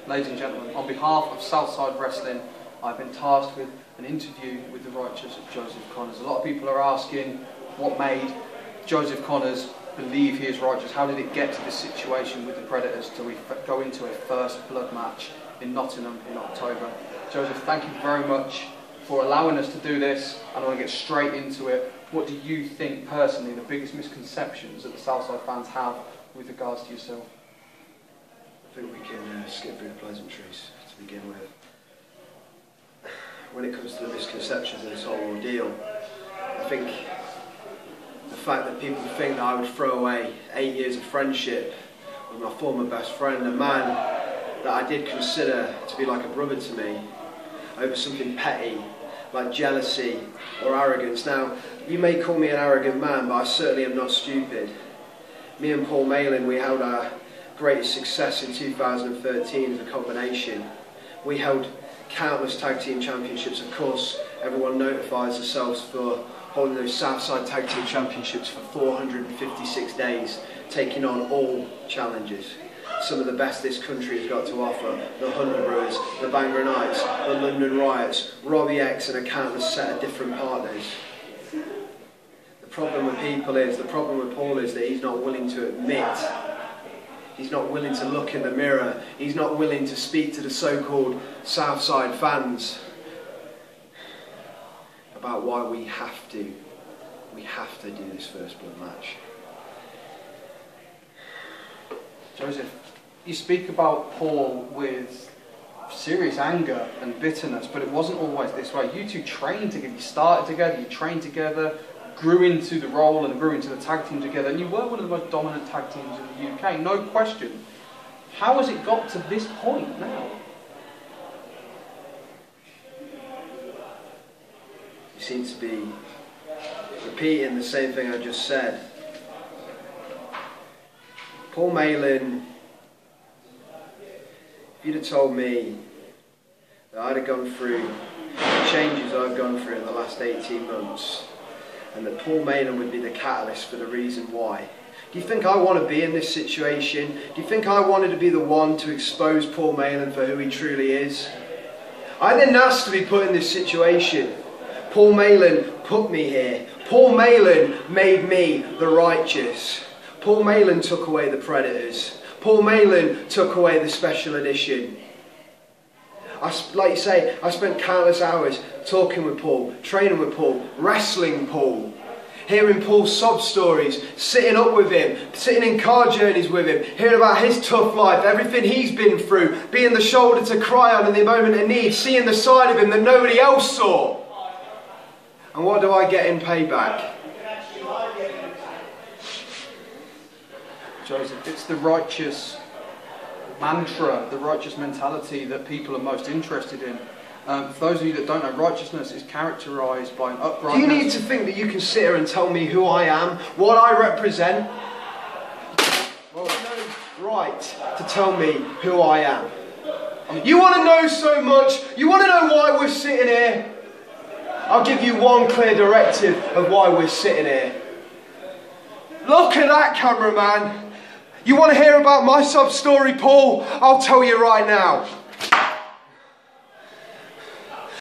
Ladies and gentlemen, on behalf of Southside Wrestling, I've been tasked with an interview with the righteous Joseph Connors. A lot of people are asking what made Joseph Connors believe he is righteous. How did it get to this situation with the Predators to go into a first blood match in Nottingham in October? Joseph, thank you very much for allowing us to do this, and I want to get straight into it. What do you think personally the biggest misconceptions that the Southside fans have with regards to yourself? I think we can skip through the pleasantries to begin with. When it comes to the misconceptions of this whole ordeal, I think the fact that people think that I would throw away 8 years of friendship with my former best friend, a man that I did consider to be like a brother to me, over something petty like jealousy or arrogance. Now, you may call me an arrogant man, but I certainly am not stupid. Me and Paul Malen, we held our greatest success in 2013 as a combination. We held countless tag team championships. Of course, everyone notifies themselves for holding those Southside tag team championships for 456 days, taking on all challenges. Some of the best this country has got to offer: the Hunter Brewers, the Bangor Knights, the London Riots, Robbie X, and a countless set of different partners. The problem with Paul is that he's not willing to admit. He's not willing to look in the mirror. He's not willing to speak to the so-called Southside fans about why we have to do this first blood match. Joseph, you speak about Paul with serious anger and bitterness, but it wasn't always this way. You two trained together, you started together, you trained together, grew into the role and grew into the tag team together, and you were one of the most dominant tag teams in the UK, no question. How has it got to this point now? You seem to be repeating the same thing I just said. Paul Malen, if you'd have told me that I'd have gone through the changes I've gone through in the last 18 months, and that Paul Malen would be the catalyst for the reason why. Do you think I want to be in this situation? Do you think I wanted to be the one to expose Paul Malen for who he truly is? I didn't ask to be put in this situation. Paul Malen put me here. Paul Malen made me the righteous. Paul Malen took away the Predators. Paul Malen took away the special edition. Like you say, I spent countless hours talking with Paul, training with Paul, wrestling Paul, hearing Paul's sob stories, sitting up with him, sitting in car journeys with him, hearing about his tough life, everything he's been through, being the shoulder to cry on in the moment of need, seeing the side of him that nobody else saw. And what do I get in payback? Joseph, it's the righteous mantra, the righteous mentality that people are most interested in. For those of you that don't know, righteousness is characterised by an uprightness. Do you need to think that you can sit here and tell me who I am, what I represent? Well, no right to tell me who I am. You want to know so much? You want to know why we're sitting here? I'll give you one clear directive of why we're sitting here. Look at that, cameraman. You want to hear about my sub-story, Paul? I'll tell you right now.